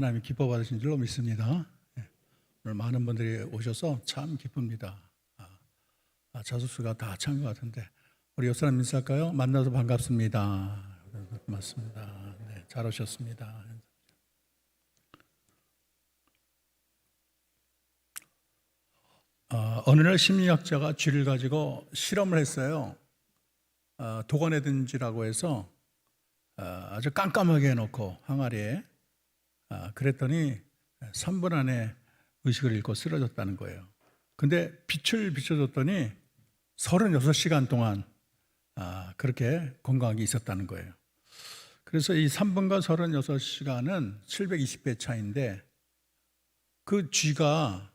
하나님이 기뻐 받으신 줄로 믿습니다. 오늘 많은 분들이 오셔서 참 기쁩니다. 자소수가 다 찬 것 같은데 우리 옆 사람 인사할까요? 만나서 반갑습니다. 맞습니다. 네, 잘 오셨습니다. 어느 날 심리학자가 쥐를 가지고 실험을 했어요. 도가내든지라고 해서 아주 깜깜하게 해놓고 항아리에 그랬더니 3분 안에 의식을 잃고 쓰러졌다는 거예요. 근데 빛을 비춰줬더니 36시간 동안 그렇게 건강하게 있었다는 거예요. 그래서 이 3분과 36시간은 720배 차이인데 그 쥐가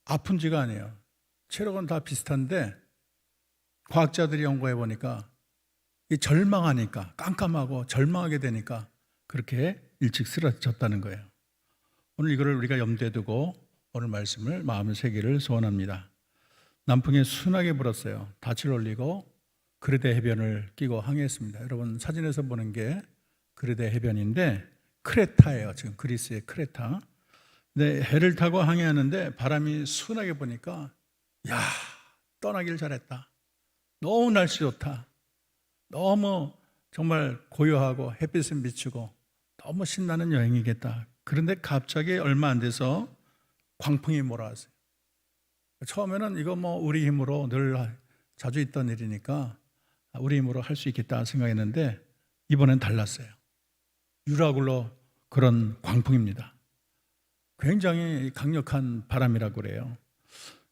아픈 쥐가 아니에요. 체력은 다 비슷한데 과학자들이 연구해 보니까 이 절망하니까 깜깜하고 절망하게 되니까 그렇게 일찍 쓰러졌다는 거예요. 오늘 이거를 우리가 염두에 두고 오늘 말씀을 마음에 새기를 소원합니다. 남풍이 순하게 불었어요. 닻을 올리고 그르데 해변을 끼고 항해했습니다. 여러분 사진에서 보는 게 그르데 해변인데 크레타예요. 지금 그리스의 크레타. 근데 해를 타고 항해하는데 바람이 순하게 부니까 야, 떠나길 잘했다. 너무 날씨 좋다. 너무 정말 고요하고 햇빛은 비추고 너무 신나는 여행이겠다. 그런데 갑자기 얼마 안 돼서 광풍이 몰아왔어요. 처음에는 이거 우리 힘으로 늘 자주 있던 일이니까 우리 힘으로 할 수 있겠다 생각했는데 이번엔 달랐어요. 유라굴로 그런 광풍입니다. 굉장히 강력한 바람이라고 그래요.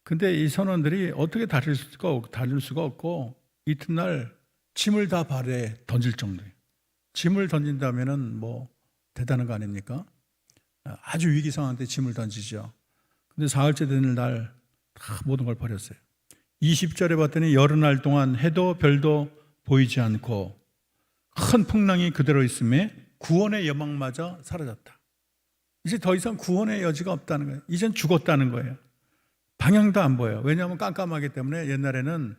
근데 이 선원들이 어떻게 다릴 수가 없고 이튿날 짐을 다 발에 던질 정도예요. 짐을 던진다면은 대단한 거 아닙니까? 아주 위기 상황 때 짐을 던지죠. 근데 사흘째 되는 날 다 모든 걸 버렸어요. 20절에 봤더니 여러 날 동안 해도 별도 보이지 않고 큰 풍랑이 그대로 있음에 구원의 여망마저 사라졌다. 이제 더 이상 구원의 여지가 없다는 거예요. 이젠 죽었다는 거예요. 방향도 안 보여요. 왜냐하면 깜깜하기 때문에 옛날에는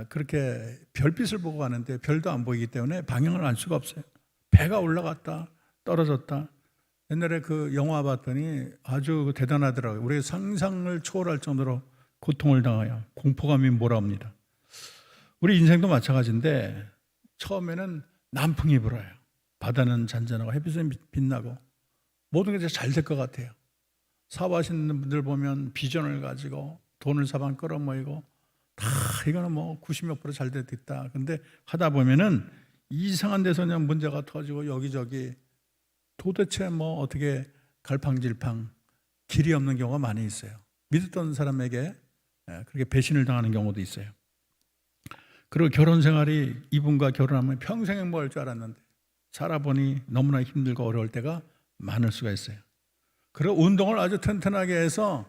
그렇게 별빛을 보고 가는데 별도 안 보이기 때문에 방향을 알 수가 없어요. 배가 올라갔다 떨어졌다. 옛날에 그 영화 봤더니 아주 대단하더라고요. 우리의 상상을 초월할 정도로 고통을 당하여 공포감이 몰아옵니다. 우리 인생도 마찬가지인데 처음에는 남풍이 불어요. 바다는 잔잔하고 햇빛은 빛나고 모든 게 잘 될 것 같아요. 사업하시는 분들 보면 비전을 가지고 돈을 사방 끌어모이고 다 이거는 90몇 % 잘 됐다. 근데 하다 보면은 이상한 데서 그냥 문제가 터지고 여기저기 도대체 어떻게 갈팡질팡 길이 없는 경우가 많이 있어요. 믿었던 사람에게 그렇게 배신을 당하는 경우도 있어요. 그리고 결혼 생활이 이분과 결혼하면 평생 행복할 줄 알았는데 살아보니 너무나 힘들고 어려울 때가 많을 수가 있어요. 그리고 운동을 아주 튼튼하게 해서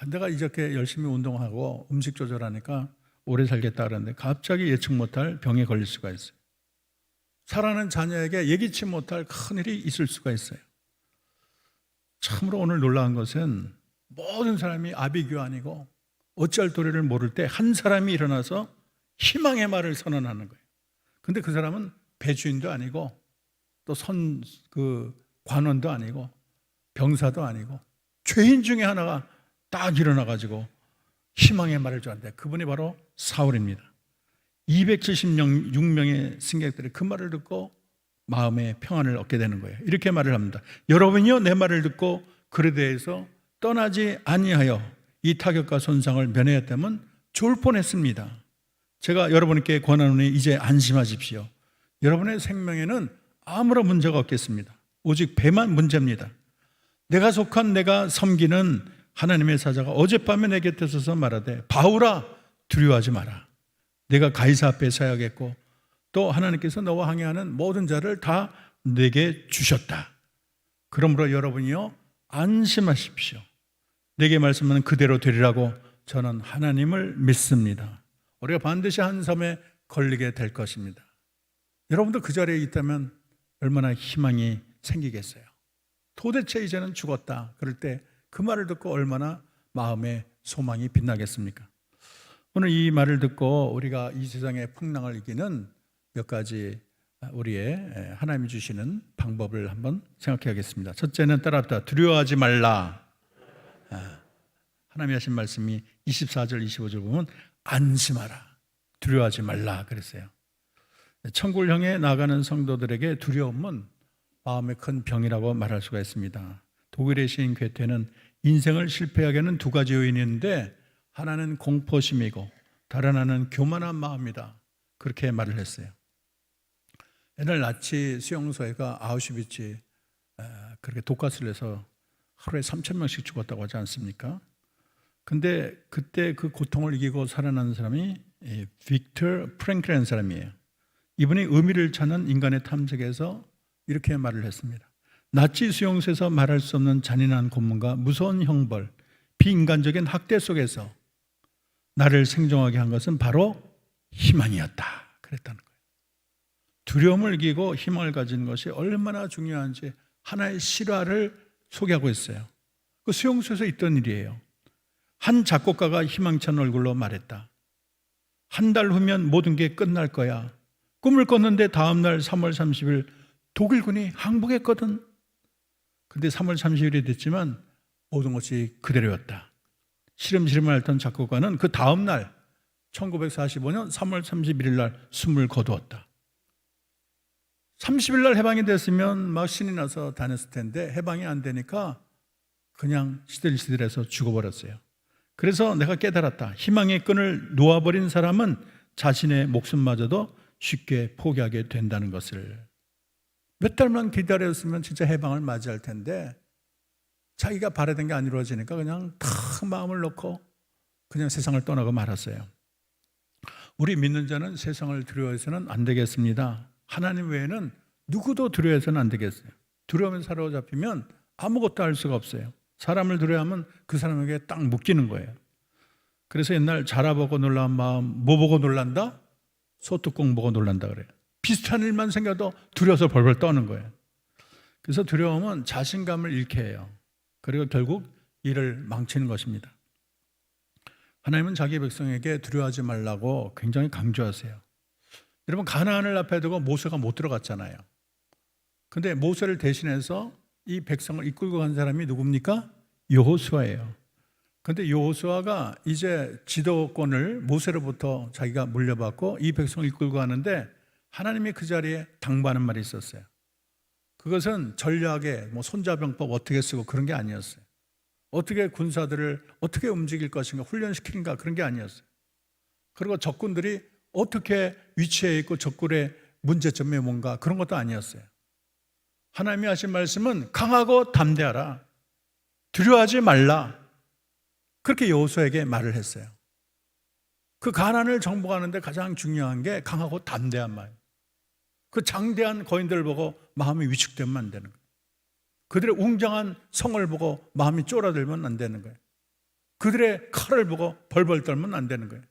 내가 이렇게 열심히 운동하고 음식 조절하니까 오래 살겠다 그러는데 갑자기 예측 못할 병에 걸릴 수가 있어요. 사랑하는 자녀에게 예기치 못할 큰일이 있을 수가 있어요. 참으로 오늘 놀라운 것은 모든 사람이 아비규환이고 어찌할 도리를 모를 때 한 사람이 일어나서 희망의 말을 선언하는 거예요. 근데 그 사람은 배주인도 아니고 또 관원도 아니고 병사도 아니고 죄인 중에 하나가 딱 일어나가지고 희망의 말을 전한대. 그분이 바로 사울입니다. 276명의 승객들이 그 말을 듣고 마음의 평안을 얻게 되는 거예요. 이렇게 말을 합니다. 여러분이요 내 말을 듣고 그르데에서 떠나지 아니하여 이 타격과 손상을 면하였다면 좋을 뻔했습니다. 제가 여러분께 권하노니 이제 안심하십시오. 여러분의 생명에는 아무런 문제가 없겠습니다. 오직 배만 문제입니다. 내가 섬기는 하나님의 사자가 어젯밤에 내 곁에 서서 말하되 바울아 두려워하지 마라. 내가 가이사 앞에 서야겠고 또 하나님께서 너와 항해하는 모든 자를 다 내게 주셨다. 그러므로 여러분이요 안심하십시오. 내게 말씀은 그대로 되리라고 저는 하나님을 믿습니다. 우리가 반드시 한 섬에 걸리게 될 것입니다. 여러분도 그 자리에 있다면 얼마나 희망이 생기겠어요. 도대체 이제는 죽었다. 그럴 때 그 말을 듣고 얼마나 마음의 소망이 빛나겠습니까? 오늘 이 말을 듣고 우리가 이 세상의 풍랑을 이기는 몇 가지 우리의 하나님이 주시는 방법을 한번 생각해야겠습니다. 첫째는 따라합시다. 두려워하지 말라. 하나님이 하신 말씀이 24절 25절 보면 안심하라, 두려워하지 말라 그랬어요. 천국을 향해 나가는 성도들에게 두려움은 마음의 큰 병이라고 말할 수가 있습니다. 독일의 시인 괴테는 인생을 실패하게 하는 두 가지 요인이 있는데 하나는 공포심이고 다른 하나는 교만한 마음이다, 그렇게 말을 했어요. 옛날 나치 수용소가 아우슈비츠, 그렇게 독가스를 해서 하루에 3,000명씩 죽었다고 하지 않습니까? 근데 그때 그 고통을 이기고 살아난 사람이 빅터 프랭클이라는 사람이에요. 이분이 의미를 찾는 인간의 탐색에서 이렇게 말을 했습니다. 나치 수용소에서 말할 수 없는 잔인한 고문과 무서운 형벌, 비인간적인 학대 속에서 나를 생존하게 한 것은 바로 희망이었다, 그랬다는 거예요. 두려움을 이기고 희망을 가진 것이 얼마나 중요한지 하나의 실화를 소개하고 있어요. 그 수용소에서 있던 일이에요. 한 작곡가가 희망찬 얼굴로 말했다. 한 달 후면 모든 게 끝날 거야. 꿈을 꿨는데 다음 날 3월 30일 독일군이 항복했거든. 근데 3월 30일이 됐지만 모든 것이 그대로였다. 시름시름 앓던 작곡가는 그 다음 날 1945년 3월 31일 날 숨을 거두었다. 30일 날 해방이 됐으면 막 신이 나서 다녔을 텐데 해방이 안 되니까 그냥 시들시들해서 죽어버렸어요. 그래서 내가 깨달았다. 희망의 끈을 놓아버린 사람은 자신의 목숨마저도 쉽게 포기하게 된다는 것을. 몇 달만 기다렸으면 진짜 해방을 맞이할 텐데 자기가 바라던 게 안 이루어지니까 그냥 다 마음을 놓고 그냥 세상을 떠나고 말았어요. 우리 믿는 자는 세상을 두려워해서는 안 되겠습니다. 하나님 외에는 누구도 두려워해서는 안 되겠어요. 두려움에 사로잡히면 아무것도 할 수가 없어요. 사람을 두려워하면 그 사람에게 딱 묶이는 거예요. 그래서 옛날 자라보고 놀란 마음, 뭐 보고 놀란다? 소뚜껑 보고 놀란다 그래요. 비슷한 일만 생겨도 두려워서 벌벌 떠는 거예요. 그래서 두려움은 자신감을 잃게 해요. 그리고 결국 일을 망치는 것입니다. 하나님은 자기 백성에게 두려워하지 말라고 굉장히 강조하세요. 여러분, 가나안을 앞에 두고 모세가 못 들어갔잖아요. 근데 모세를 대신해서 이 백성을 이끌고 간 사람이 누굽니까? 여호수아예요. 근데 여호수아가 이제 지도권을 모세로부터 자기가 물려받고 이 백성을 이끌고 가는데 하나님이 그 자리에 당부하는 말이 있었어요. 그것은 전략에 손자병법 어떻게 쓰고 그런 게 아니었어요. 어떻게 군사들을 어떻게 움직일 것인가 훈련시키는가 그런 게 아니었어요. 그리고 적군들이 어떻게 위치해 있고 적군의 문제점이 뭔가 그런 것도 아니었어요. 하나님이 하신 말씀은 강하고 담대하라. 두려워하지 말라. 그렇게 여호수아에게 말을 했어요. 그 가나안을 정복하는데 가장 중요한 게 강하고 담대한 말. 그 장대한 거인들을 보고 마음이 위축되면 안 되는 거예요. 그들의 웅장한 성을 보고 마음이 쫄아들면 안 되는 거예요. 그들의 칼을 보고 벌벌 떨면 안 되는 거예요.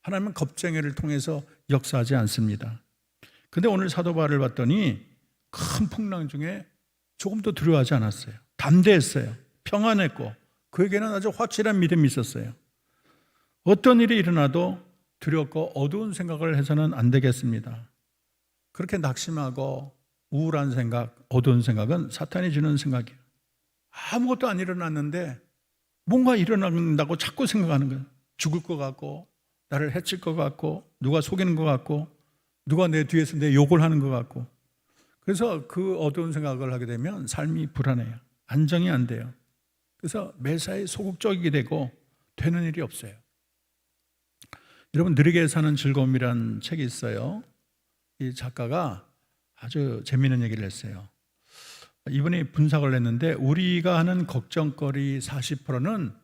하나님은 겁쟁이를 통해서 역사하지 않습니다. 그런데 오늘 사도 바울을 봤더니 큰 풍랑 중에 조금도 두려워하지 않았어요. 담대했어요. 평안했고 그에게는 아주 확실한 믿음이 있었어요. 어떤 일이 일어나도 두렵고 어두운 생각을 해서는 안 되겠습니다. 그렇게 낙심하고 우울한 생각, 어두운 생각은 사탄이 주는 생각이에요. 아무것도 안 일어났는데 뭔가 일어난다고 자꾸 생각하는 거예요. 죽을 것 같고 나를 해칠 것 같고 누가 속이는 것 같고 누가 내 뒤에서 내 욕을 하는 것 같고. 그래서 그 어두운 생각을 하게 되면 삶이 불안해요. 안정이 안 돼요. 그래서 매사에 소극적이게 되고 되는 일이 없어요. 여러분, 느리게 사는 즐거움이라는 책이 있어요. 이 작가가 아주 재미있는 얘기를 했어요. 이분이 분석을 했는데 우리가 하는 걱정거리 40%는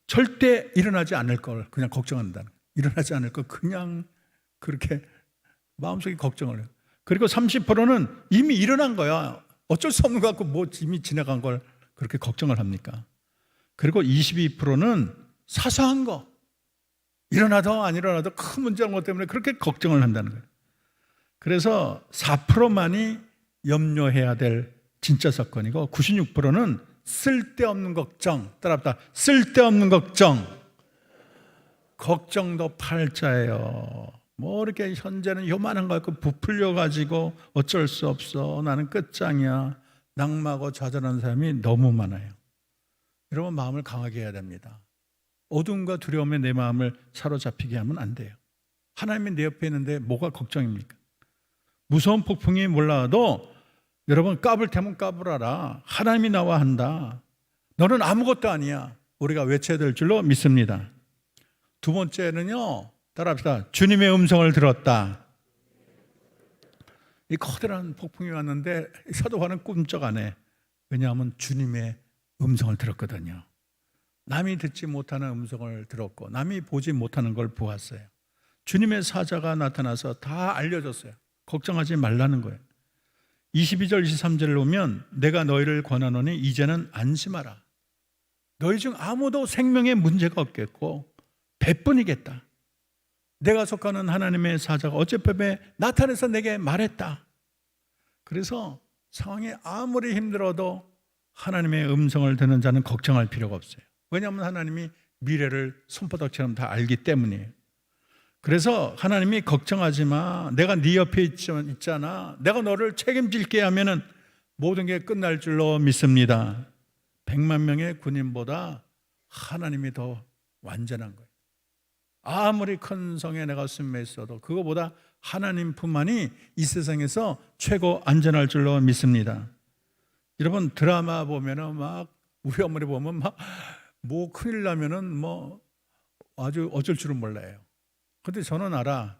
절대 일어나지 않을 걸 그냥 걱정한다는 거예요. 일어나지 않을 걸 그냥 그렇게 마음속에 걱정을 해요. 그리고 30%는 이미 일어난 거야. 어쩔 수 없는 것 같고 뭐 이미 지나간 걸 그렇게 걱정을 합니까? 그리고 22%는 사소한 거, 일어나도 안 일어나도 큰 문제인 것 때문에 그렇게 걱정을 한다는 거예요. 그래서 4%만이 염려해야 될 진짜 사건이고 96%는 쓸데없는 걱정, 따라합시다. 쓸데없는 걱정. 걱정도 팔자예요. 뭐 이렇게 현재는 요만한 거 갖고 부풀려 가지고 어쩔 수 없어, 나는 끝장이야, 낙마하고 좌절하는 사람이 너무 많아요. 여러분, 마음을 강하게 해야 됩니다. 어둠과 두려움에 내 마음을 사로잡히게 하면 안 돼요. 하나님이 내 옆에 있는데 뭐가 걱정입니까? 무서운 폭풍이 몰라도 여러분, 까불 테면 까불어라. 하나님이 나와 한다. 너는 아무것도 아니야. 우리가 외쳐야 될 줄로 믿습니다. 두 번째는요, 따라합시다. 주님의 음성을 들었다. 이 커다란 폭풍이 왔는데 사도관은 꿈쩍 안 해. 왜냐하면 주님의 음성을 들었거든요. 남이 듣지 못하는 음성을 들었고 남이 보지 못하는 걸 보았어요. 주님의 사자가 나타나서 다 알려줬어요. 걱정하지 말라는 거예요. 22절 23절을 보면 내가 너희를 권하노니 이제는 안심하라. 너희 중 아무도 생명에 문제가 없겠고 배뿐이겠다. 내가 속하는 하나님의 사자가 어젯밤에 나타나서 내게 말했다. 그래서 상황이 아무리 힘들어도 하나님의 음성을 듣는 자는 걱정할 필요가 없어요. 왜냐하면 하나님이 미래를 손바닥처럼 다 알기 때문이에요. 그래서 하나님이 걱정하지 마. 내가 네 옆에 있잖아. 내가 너를 책임질게 하면은 모든 게 끝날 줄로 믿습니다. 100만 명의 군인보다 하나님이 더 완전한 거예요. 아무리 큰 성에 내가 숨어 있어도 그거보다 하나님 뿐만이 이 세상에서 최고 안전할 줄로 믿습니다. 여러분, 드라마 보면은 막 우리 어머니 보면 막 뭐 큰일 나면은 뭐 아주 어쩔 줄은 몰라요. 근데 저는 알아.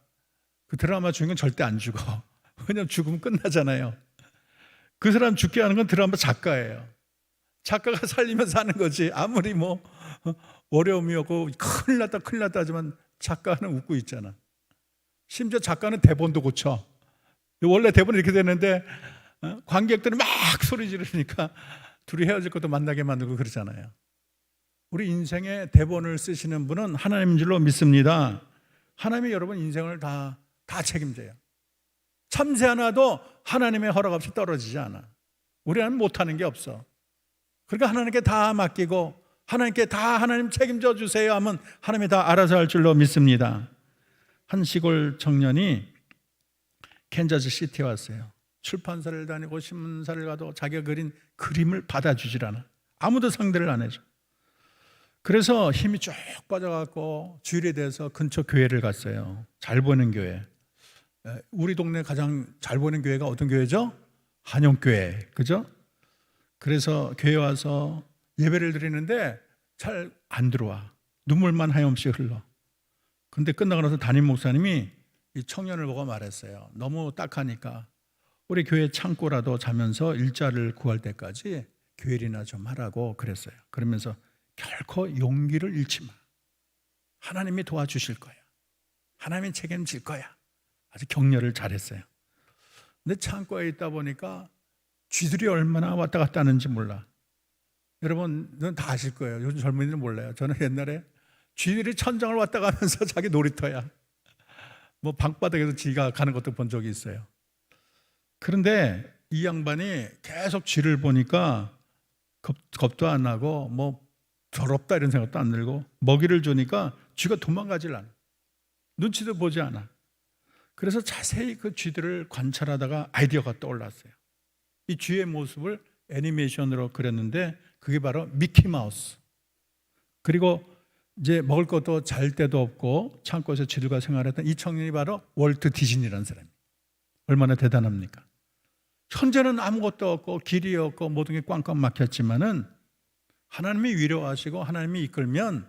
그 드라마 주인공 절대 안 죽어. 왜냐면 죽으면 끝나잖아요. 그 사람 죽게 하는 건 드라마 작가예요. 작가가 살리면 사는 거지. 아무리 뭐 어려움이 오고 큰일 났다 하지만 작가는 웃고 있잖아. 심지어 작가는 대본도 고쳐. 원래 대본이 이렇게 되는데 관객들이 막 소리 지르니까 둘이 헤어질 것도 만나게 만들고 그러잖아요. 우리 인생의 대본을 쓰시는 분은 하나님인 줄로 믿습니다. 하나님이 여러분 인생을 다 책임져요. 참새 하나도 하나님의 허락 없이 떨어지지 않아. 우리는 못하는 게 없어. 그러니까 하나님께 다 맡기고 하나님께 다 하나님 책임져 주세요 하면 하나님이 다 알아서 할 줄로 믿습니다. 한 시골 청년이 캔자스 시티에 왔어요. 출판사를 다니고 신문사를 가도 자기가 그린 그림을 받아주질 않아. 아무도 상대를 안 해줘. 그래서 힘이 쭉 빠져갖고 주일에 대해서 근처 교회를 갔어요. 잘 보이는 교회. 우리 동네 가장 잘 보이는 교회가 어떤 교회죠? 한영교회. 그죠? 그래서 교회 와서 예배를 드리는데 잘 안 들어와. 눈물만 하염없이 흘러. 근데 끝나고 나서 담임 목사님이 이 청년을 보고 말했어요. 너무 딱하니까 우리 교회 창고라도 자면서 일자를 구할 때까지 교회일이나 좀 하라고 그랬어요. 그러면서 결코 용기를 잃지 마. 하나님이 도와주실 거야. 하나님이 책임질 거야. 아주 격려를 잘했어요. 근데 창고에 있다 보니까 쥐들이 얼마나 왔다 갔다 하는지 몰라. 여러분은 다 아실 거예요. 요즘 젊은이들은 몰라요. 저는 옛날에 쥐들이 천장을 왔다 가면서 자기 놀이터야. 뭐 방바닥에서 쥐가 가는 것도 본 적이 있어요. 그런데 이 양반이 계속 쥐를 보니까 겁도 안 나고 뭐 더럽다 이런 생각도 안 들고 먹이를 주니까 쥐가 도망가질 않아. 눈치도 보지 않아. 그래서 자세히 그 쥐들을 관찰하다가 아이디어가 떠올랐어요. 이 쥐의 모습을 애니메이션으로 그렸는데 그게 바로 미키마우스. 그리고 이제 먹을 것도 잘 데도 없고 창고에서 쥐들과 생활했던 이 청년이 바로 월트 디즈니라는 사람이에요. 얼마나 대단합니까? 현재는 아무것도 없고 길이 없고 모든 게 꽝꽝 막혔지만은 하나님이 위로하시고 하나님이 이끌면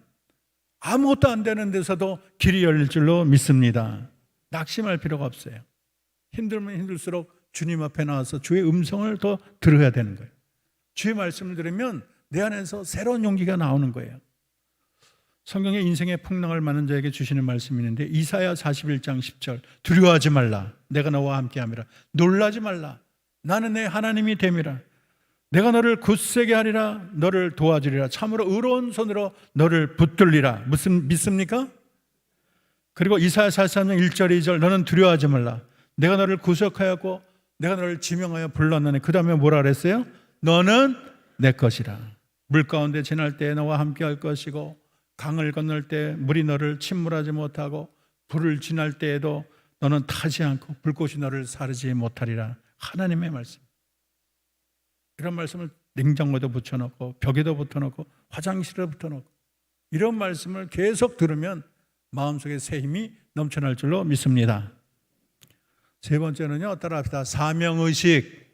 아무것도 안 되는 데서도 길이 열릴 줄로 믿습니다. 낙심할 필요가 없어요. 힘들면 힘들수록 주님 앞에 나와서 주의 음성을 더 들어야 되는 거예요. 주의 말씀을 들으면 내 안에서 새로운 용기가 나오는 거예요. 성경에 인생의 풍랑을 많은 자에게 주시는 말씀이 있는데 이사야 41장 10절 두려워하지 말라. 내가 너와 함께함이라. 놀라지 말라. 나는 내 하나님이 됨이라. 내가 너를 굳세게 하리라. 너를 도와주리라. 참으로 의로운 손으로 너를 붙들리라. 무슨 믿습니까? 그리고 이사야 43장 1절 2절 너는 두려워하지 말라. 내가 너를 구속하였고 내가 너를 지명하여 불렀느니 그 다음에 뭐라 그랬어요? 너는 내 것이라. 물 가운데 지날 때 너와 함께 할 것이고 강을 건널 때 물이 너를 침몰하지 못하고 불을 지날 때에도 너는 타지 않고 불꽃이 너를 사르지 못하리라. 하나님의 말씀. 이런 말씀을 냉장고에도 붙여놓고 벽에도 붙여놓고 화장실에 붙여놓고 이런 말씀을 계속 들으면 마음속에 새 힘이 넘쳐날 줄로 믿습니다. 세 번째는요, 따라합시다. 사명의식.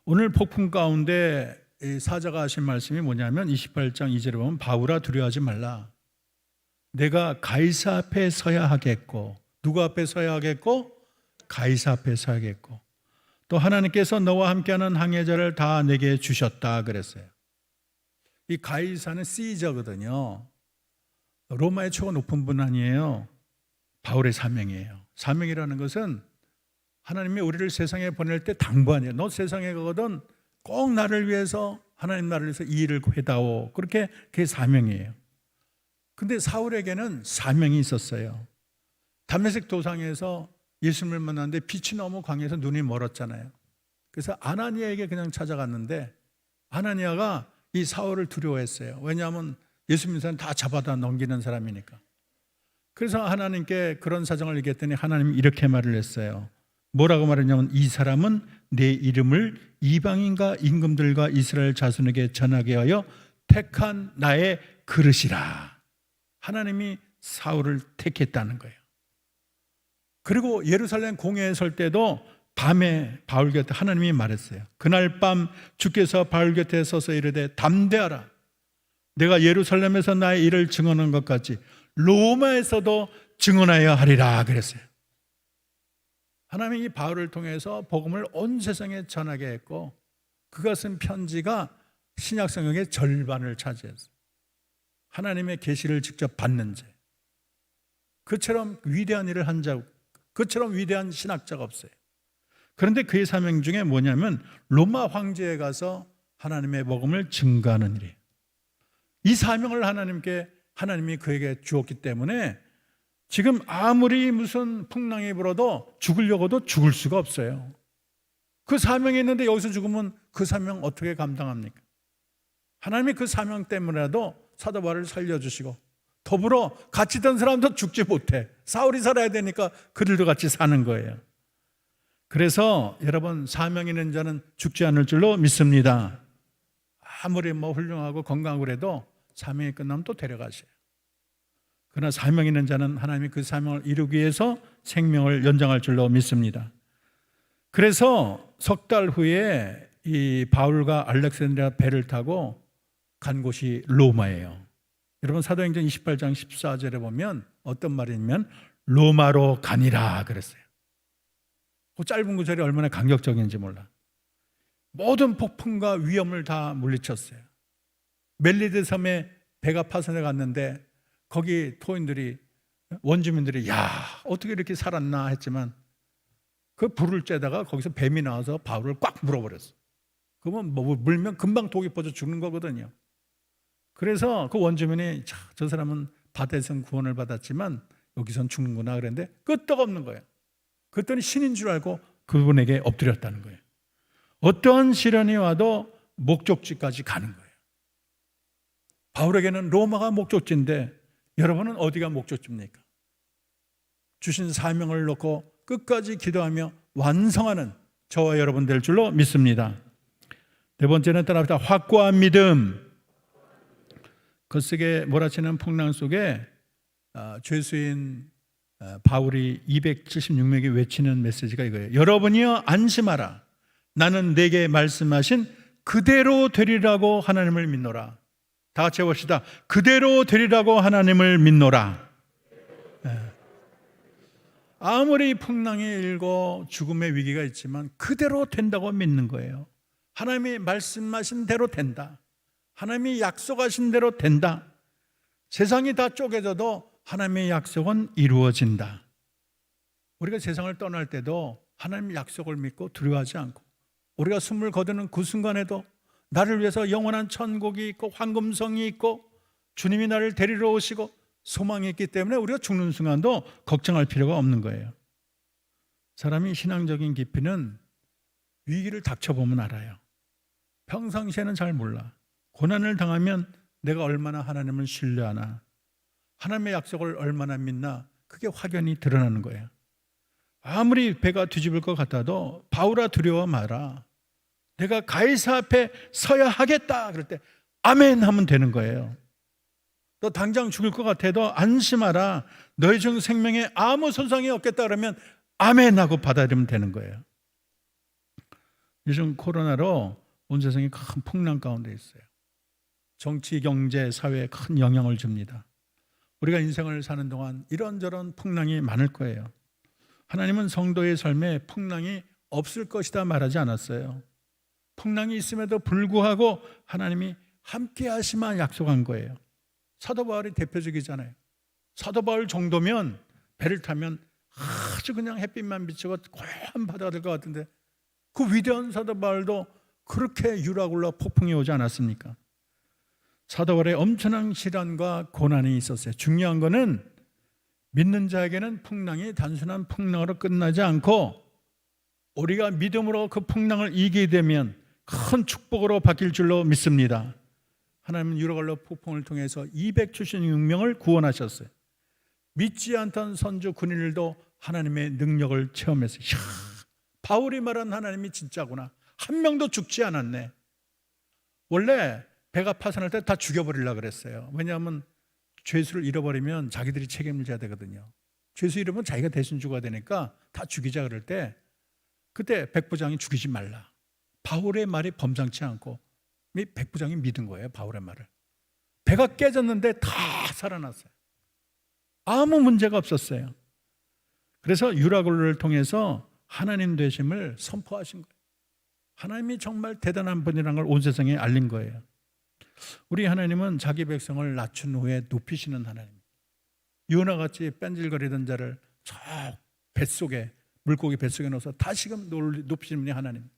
오늘 폭풍 가운데 사자가 하신 말씀이 뭐냐면 28장 2절에 보면 바울아 두려워하지 말라. 내가 가이사 앞에 서야 하겠고, 누구 앞에 서야 하겠고? 가이사 앞에 서야겠고, 또 하나님께서 너와 함께하는 항해자를 다 내게 주셨다 그랬어요. 이 가이사는 시저거든요. 로마의 최고 높은 분 아니에요. 바울의 사명이에요. 사명이라는 것은 하나님이 우리를 세상에 보낼 때 당부 아니에요. 너 세상에 가거든 꼭 나를 위해서, 하나님 나를 위해서 이 일을 해다오. 그렇게 그게 사명이에요. 근데 사울에게는 사명이 있었어요. 다메섹 도상에서 예수님을 만났는데 빛이 너무 강해서 눈이 멀었잖아요. 그래서 아나니아에게 그냥 찾아갔는데 아나니아가 이 사울을 두려워했어요. 왜냐하면 예수 믿는 사람 다 잡아다 넘기는 사람이니까. 그래서 하나님께 그런 사정을 얘기했더니 하나님이 이렇게 말을 했어요. 뭐라고 말했냐면 이 사람은 내 이름을 이방인과 임금들과 이스라엘 자손에게 전하게 하여 택한 나의 그릇이라. 하나님이 사울을 택했다는 거예요. 그리고 예루살렘 공회에 설 때도 밤에 바울 곁에 하나님이 말했어요. 그날 밤 주께서 바울 곁에 서서 이르되 담대하라. 내가 예루살렘에서 나의 일을 증언한 것 같이 로마에서도 증언하여 하리라 그랬어요. 하나님이 바울을 통해서 복음을 온 세상에 전하게 했고 그가 쓴 편지가 신약 성경의 절반을 차지했어요. 하나님의 계시를 직접 받는 자. 그처럼 위대한 일을 한 자, 그처럼 위대한 신학자가 없어요. 그런데 그의 사명 중에 뭐냐면 로마 황제에 가서 하나님의 복음을 증거하는 일이에요. 이 사명을 하나님이 그에게 주었기 때문에 지금 아무리 무슨 풍랑이 불어도 죽으려고도 죽을 수가 없어요. 그 사명이 있는데 여기서 죽으면 그 사명 어떻게 감당합니까? 하나님이 그 사명 때문에라도 사도 바울을 살려주시고 더불어 같이 있던 사람도 죽지 못해. 사울이 살아야 되니까 그들도 같이 사는 거예요. 그래서 여러분 사명 있는 자는 죽지 않을 줄로 믿습니다. 아무리 훌륭하고 건강하고 그래도 사명이 끝나면 또 데려가셔요. 그러나 사명 있는 자는 하나님이 그 사명을 이루기 위해서 생명을 연장할 줄로 믿습니다. 그래서 석 달 후에 이 바울과 알렉산드리아 배를 타고 간 곳이 로마예요. 여러분 사도행전 28장 14절에 보면 어떤 말이냐면 로마로 가니라 그랬어요. 그 짧은 구절이 얼마나 강력적인지 몰라. 모든 폭풍과 위험을 다 물리쳤어요. 멜리드 섬에 배가 파손해 갔는데 거기 토인들이 원주민들이 야 어떻게 이렇게 살았나 했지만 그 불을 쬐다가 거기서 뱀이 나와서 바울을 꽉 물어버렸어. 그러면 물면 금방 독이 퍼져 죽는 거거든요. 그래서 그 원주민이 저 사람은 바다에선 구원을 받았지만 여기선 죽는구나 그랬는데 끄떡없는 거예요. 그랬더니 신인 줄 알고 그분에게 엎드렸다는 거예요. 어떠한 시련이 와도 목적지까지 가는 거예요. 바울에게는 로마가 목적지인데 여러분은 어디가 목적지입니까? 주신 사명을 놓고 끝까지 기도하며 완성하는 저와 여러분 될 줄로 믿습니다. 네 번째는 따라합시다. 확고한 믿음. 거세게 몰아치는 풍랑 속에 죄수인 바울이 276명에게 외치는 메시지가 이거예요. 여러분이여 안심하라. 나는 내게 말씀하신 그대로 되리라고 하나님을 믿노라. 다 같이 해봅시다. 그대로 되리라고 하나님을 믿노라. 아무리 풍랑이 일고 죽음의 위기가 있지만 그대로 된다고 믿는 거예요. 하나님이 말씀하신 대로 된다. 하나님이 약속하신 대로 된다. 세상이 다 쪼개져도 하나님의 약속은 이루어진다. 우리가 세상을 떠날 때도 하나님의 약속을 믿고 두려워하지 않고 우리가 숨을 거두는 그 순간에도 나를 위해서 영원한 천국이 있고 황금성이 있고 주님이 나를 데리러 오시고 소망이 있기 때문에 우리가 죽는 순간도 걱정할 필요가 없는 거예요. 사람이 신앙적인 깊이는 위기를 닥쳐보면 알아요. 평상시에는 잘 몰라. 고난을 당하면 내가 얼마나 하나님을 신뢰하나, 하나님의 약속을 얼마나 믿나 그게 확연히 드러나는 거예요. 아무리 배가 뒤집을 것 같아도 바울아 두려워 마라. 내가 가이사 앞에 서야 하겠다. 그럴 때 아멘 하면 되는 거예요. 너 당장 죽을 것 같아도 안심하라. 너희 중 생명에 아무 손상이 없겠다 그러면 아멘 하고 받아들이면 되는 거예요. 요즘 코로나로 온 세상이 큰 풍랑 가운데 있어요. 정치, 경제, 사회에 큰 영향을 줍니다. 우리가 인생을 사는 동안 이런저런 풍랑이 많을 거예요. 하나님은 성도의 삶에 풍랑이 없을 것이다 말하지 않았어요. 풍랑이 있음에도 불구하고 하나님이 함께 하시만 약속한 거예요. 사도 바울이 대표적이잖아요. 사도 바울 정도면 배를 타면 아주 그냥 햇빛만 비치고 고요한 바다가 될 것 같은데 그 위대한 사도 바울도 그렇게 유락올라 폭풍이 오지 않았습니까? 사도 바울의 엄청난 시련과 고난이 있었어요. 중요한 거는 믿는 자에게는 풍랑이 단순한 풍랑으로 끝나지 않고 우리가 믿음으로 그 풍랑을 이기게 되면 큰 축복으로 바뀔 줄로 믿습니다. 하나님은 유라굴로 폭풍을 통해서 276명을 구원하셨어요. 믿지 않던 선주 군인들도 하나님의 능력을 체험했어요. 이야, 바울이 말한 하나님이 진짜구나. 한 명도 죽지 않았네. 원래 배가 파산할 때 다 죽여버리려고 그랬어요. 왜냐하면 죄수를 잃어버리면 자기들이 책임을 져야 되거든요. 죄수 잃으면 자기가 대신 죽어야 되니까 다 죽이자 그럴 때 그때 백부장이 죽이지 말라. 바울의 말이 범상치 않고 백부장이 믿은 거예요. 바울의 말을. 배가 깨졌는데 다 살아났어요. 아무 문제가 없었어요. 그래서 유라굴로를 통해서 하나님 되심을 선포하신 거예요. 하나님이 정말 대단한 분이라는 걸 온 세상에 알린 거예요. 우리 하나님은 자기 백성을 낮춘 후에 높이시는 하나님. 요나같이 뺀질거리던 자를 저 뱃속에, 물고기 뱃속에 넣어서 다시금 높이시는 분이 하나님.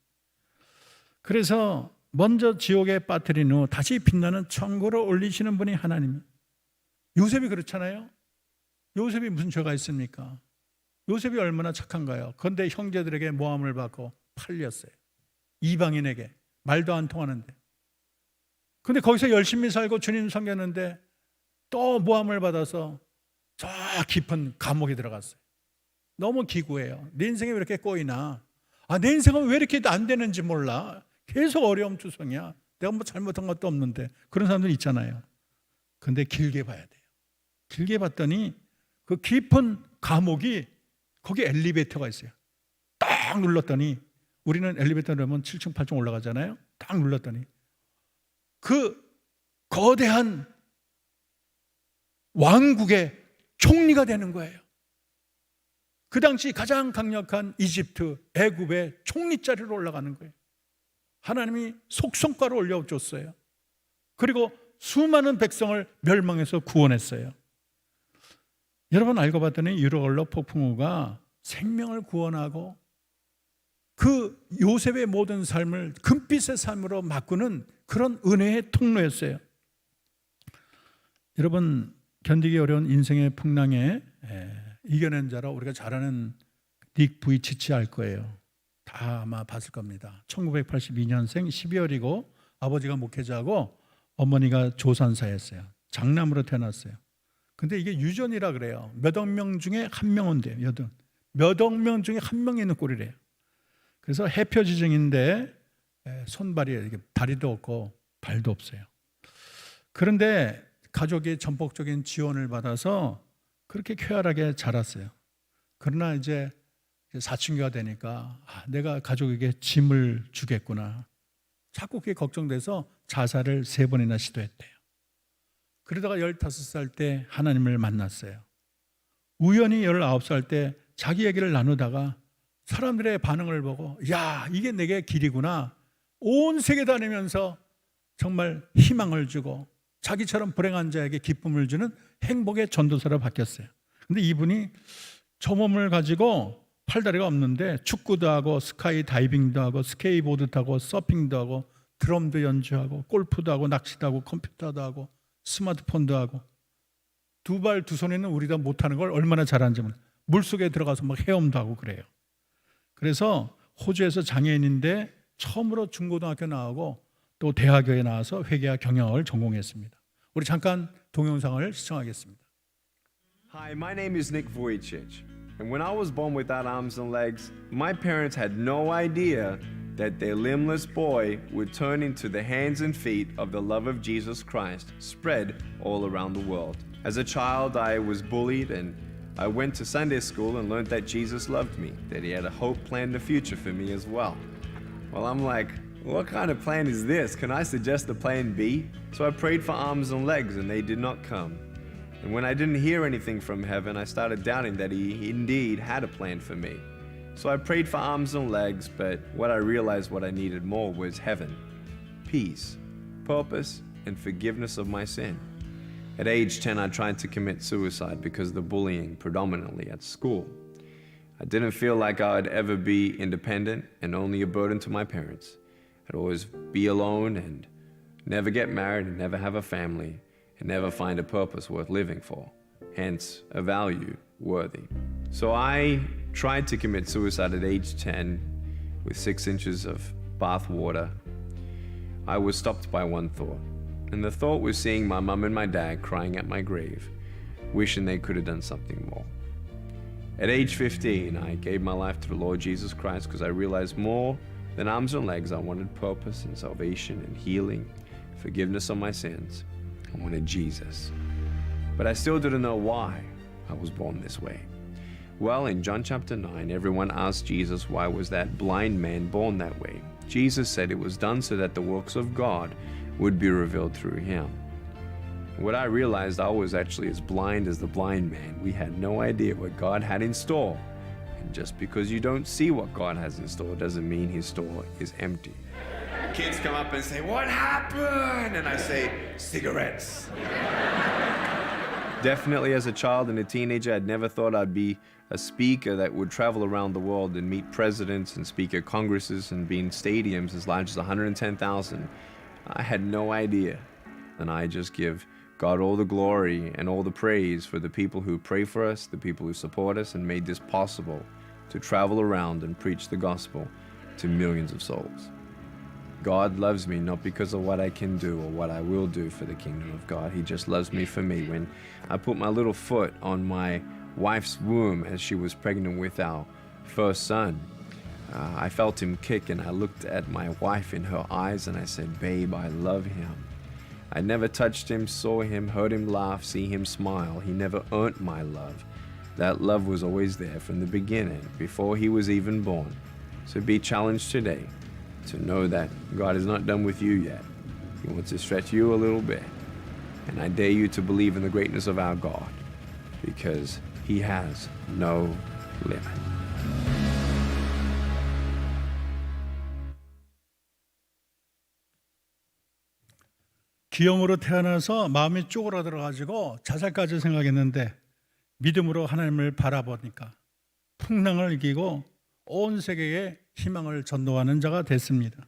그래서 먼저 지옥에 빠뜨린 후 다시 빛나는 천국으로 올리시는 분이 하나님. 요셉이 그렇잖아요. 요셉이 무슨 죄가 있습니까? 요셉이 얼마나 착한가요? 그런데 형제들에게 모함을 받고 팔렸어요. 이방인에게 말도 안 통하는데. 근데 거기서 열심히 살고 주님 섬겼는데 또 모함을 받아서 저 깊은 감옥에 들어갔어요. 너무 기구해요. 내 인생이 왜 이렇게 꼬이나? 내 인생은 왜 이렇게 안 되는지 몰라. 계속 어려움 투성이야. 내가 뭐 잘못한 것도 없는데. 그런 사람들 있잖아요. 근데 길게 봐야 돼요. 길게 봤더니 그 깊은 감옥이 거기 엘리베이터가 있어요. 딱 눌렀더니 우리는 엘리베이터 누르면 7층 8층 올라가잖아요. 딱 눌렀더니 그 거대한 왕국의 총리가 되는 거예요. 그 당시 가장 강력한 이집트, 애굽의 총리 자리로 올라가는 거예요. 하나님이 속성가로 올려줬어요. 그리고 수많은 백성을 멸망해서 구원했어요. 여러분 알고 봤더니 유라굴로 폭풍우가 생명을 구원하고 그 요셉의 모든 삶을 금빛의 삶으로 바꾸는 그런 은혜의 통로였어요. 여러분 견디기 어려운 인생의 풍랑에 이겨낸 자로 우리가 잘 아는 닉 부이치치 알 거예요. 다 아마 봤을 겁니다. 1982년생 12월이고 아버지가 목회자고 어머니가 조산사였어요. 장남으로 태어났어요. 근데 이게 유전이라 그래요. 몇 억 명 중에 한 명은 돼요. 몇 억 명 중에 한 명이 있는 꼴이래요. 그래서 해표지증인데 손발이 이렇게 다리도 없고 발도 없어요. 그런데 가족이 전폭적인 지원을 받아서 그렇게 쾌활하게 자랐어요. 그러나 이제 사춘기가 되니까 내가 가족에게 짐을 주겠구나. 자꾸 그게 걱정돼서 자살을 3번이나 시도했대요. 그러다가 15살 때 하나님을 만났어요. 우연히 19살 때 자기 얘기를 나누다가 사람들의 반응을 보고 야, 이게 내게 길이구나. 온 세계 다니면서 정말 희망을 주고 자기처럼 불행한 자에게 기쁨을 주는 행복의 전도사로 바뀌었어요. 근데 이분이 저 몸을 가지고 팔다리가 없는데 축구도 하고 스카이 다이빙도 하고 스케이트보드 타고 서핑도 하고 드럼도 연주하고 골프도 하고 낚시도 하고 컴퓨터도 하고 스마트폰도 하고 두 발 두 손에는 우리가 못하는 걸 얼마나 잘하는지 몰라요. 물속에 들어가서 막 헤엄도 하고 그래요. 그래서 호주에서 장애인인데 처음으로 중고등학교 나오고 또 대학교에 나와서 회계와 경영을 전공했습니다. 우리 잠깐 동영상을 시청하겠습니다. Hi, my name is Nick Vujicic, and when I was born without arms and legs, my parents had no idea that their limbless boy would turn into the hands and feet of the love of Jesus Christ, spread all around the world. As a child, I was bullied, and I went to Sunday school and learned that Jesus loved me, that he had a hope, plan, and a future for me as well. Well, I'm like, what kind of plan is this? Can I suggest a plan B? So I prayed for arms and legs, and they did not come. And when I didn't hear anything from heaven, I started doubting that he indeed had a plan for me. So I prayed for arms and legs, but what I realized what I needed more was heaven, peace, purpose, and forgiveness of my sin. At age 10, I tried to commit suicide because of the bullying, predominantly at school. I didn't feel like I'd ever be independent and only a burden to my parents. I'd always be alone and never get married and never have a family and never find a purpose worth living for, hence a value worthy. So I tried to commit suicide at age 10 with 6 inches of bath water. I was stopped by one thought, and the thought was seeing my mum and my dad crying at my grave, wishing they could have done something more. At age 15, I gave my life to the Lord Jesus Christ because I realized more than arms and legs, I wanted purpose and salvation and healing, forgiveness of my sins. I wanted Jesus. But I still didn't know why I was born this way. Well, in John chapter 9, everyone asked Jesus why was that blind man born that way. Jesus said it was done so that the works of God would be revealed through him. What I realized, I was actually as blind as the blind man. We had no idea what God had in store. And just because you don't see what God has in store doesn't mean his store is empty. Kids come up and say, "What happened?" And I say, "Cigarettes." Definitely as a child and a teenager, I'd never thought I'd be a speaker that would travel around the world and meet presidents and speak at congresses and be in stadiums as large as 110,000. I had no idea. And I just give God all the glory and all the praise for the people who pray for us, the people who support us, and made this possible to travel around and preach the gospel to millions of souls. God loves me not because of what I can do or what I will do for the kingdom of God. He just loves me for me. When I put my little foot on my wife's womb as she was pregnant with our first son, I felt him kick, and I looked at my wife in her eyes and I said, "Babe, I love him." I never touched him, saw him, heard him laugh, see him smile. He never earned my love. That love was always there from the beginning, before he was even born. So be challenged today to know that God is not done with you yet. He wants to stretch you a little bit. And I dare you to believe in the greatness of our God, because he has no limit. 기형으로 태어나서 마음이 쪼그라들어가지고 자살까지 생각했는데 믿음으로 하나님을 바라보니까 풍랑을 이기고 온 세계에 희망을 전도하는 자가 됐습니다.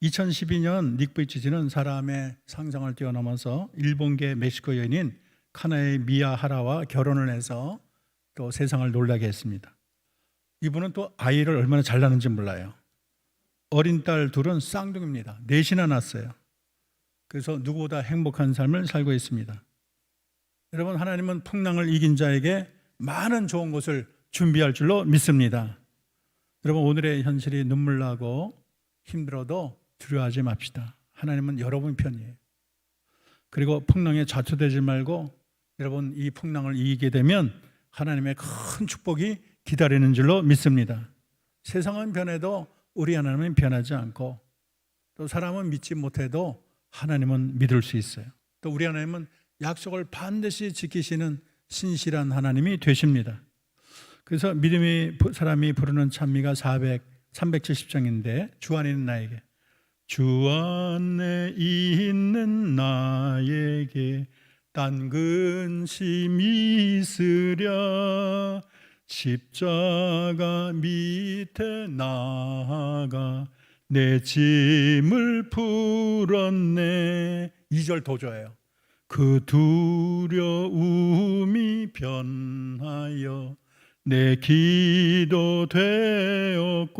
2012년 닉 부이치치는 사람의 상상을 뛰어넘어서 일본계 멕시코 여인인 카나의 미야 하라와 결혼을 해서 또 세상을 놀라게 했습니다. 이분은 또 아이를 얼마나 잘 낳는지 몰라요. 어린 딸 둘은 쌍둥이입니다. 넷이나 낳았어요. 그래서 누구보다 행복한 삶을 살고 있습니다. 여러분, 하나님은 풍랑을 이긴 자에게 많은 좋은 것을 준비할 줄로 믿습니다. 여러분, 오늘의 현실이 눈물 나고 힘들어도 두려워하지 맙시다. 하나님은 여러분 편이에요. 그리고 풍랑에 좌초되지 말고 여러분, 이 풍랑을 이기게 되면 하나님의 큰 축복이 기다리는 줄로 믿습니다. 세상은 변해도 우리 하나님은 변하지 않고, 또 사람은 믿지 못해도 하나님은 믿을 수 있어요. 또 우리 하나님은 약속을 반드시 지키시는 신실한 하나님이 되십니다. 그래서 믿음의 사람이 부르는 찬미가 370장인데, 주 안에 있는 나에게, 주 안에 있는 나에게 딴 근심이 있으랴, 십자가 밑에 나아가 내 짐을 풀었네. 2절 도저예요. 그 두려움이 변하여 내 기도 되었고,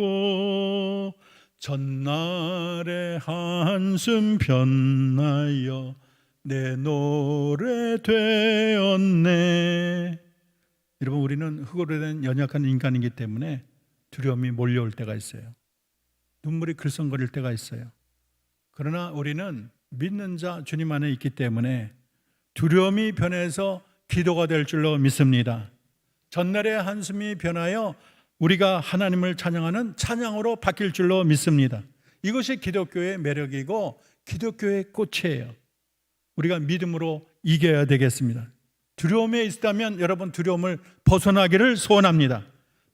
전날의 한숨 변하여 내 노래 되었네. 여러분, 우리는 흙으로 된 연약한 인간이기 때문에 두려움이 몰려올 때가 있어요. 눈물이 글썽거릴 때가 있어요. 그러나 우리는 믿는 자 주님 안에 있기 때문에 두려움이 변해서 기도가 될 줄로 믿습니다. 전날의 한숨이 변하여 우리가 하나님을 찬양하는 찬양으로 바뀔 줄로 믿습니다. 이것이 기독교의 매력이고 기독교의 꽃이에요. 우리가 믿음으로 이겨야 되겠습니다. 두려움에 있다면 여러분, 두려움을 벗어나기를 소원합니다.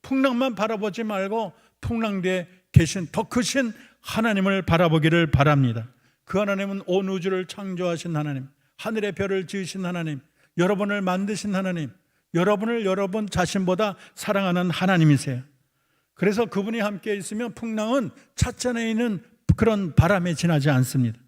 풍랑만 바라보지 말고 풍랑 뒤에 계신 더 크신 하나님을 바라보기를 바랍니다. 그 하나님은 온 우주를 창조하신 하나님, 하늘의 별을 지으신 하나님, 여러분을 만드신 하나님, 여러분을 여러분 자신보다 사랑하는 하나님이세요. 그래서 그분이 함께 있으면 풍랑은 찻잔에 있는 그런 바람에 지나지 않습니다.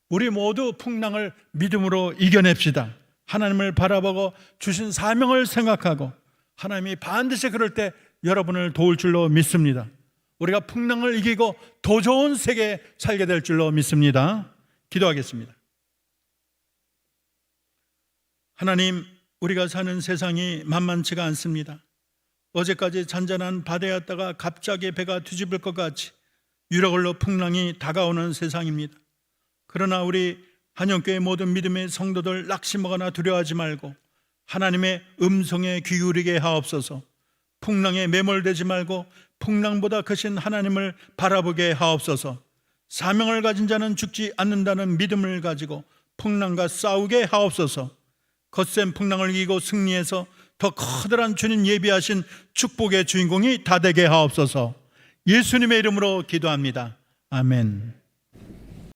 우리 모두 풍랑을 믿음으로 이겨냅시다. 하나님을 바라보고 주신 사명을 생각하고 하나님이 반드시 그럴 때 여러분을 도울 줄로 믿습니다. 우리가 풍랑을 이기고 더 좋은 세계에 살게 될 줄로 믿습니다. 기도하겠습니다. 하나님, 우리가 사는 세상이 만만치가 않습니다. 어제까지 잔잔한 바다였다가 갑자기 배가 뒤집을 것 같이 유력을로 풍랑이 다가오는 세상입니다. 그러나 우리 한영교회 모든 믿음의 성도들 낙심하거나 두려워하지 말고 하나님의 음성에 귀 기울이게 하옵소서. 풍랑에 매몰되지 말고 풍랑보다 크신 하나님을 바라보게 하옵소서. 사명을 가진 자는 죽지 않는다는 믿음을 가지고 풍랑과 싸우게 하옵소서. 거센 풍랑을 이기고 승리해서 더 커다란 주님 예비하신 축복의 주인공이 다 되게 하옵소서. 예수님의 이름으로 기도합니다. 아멘.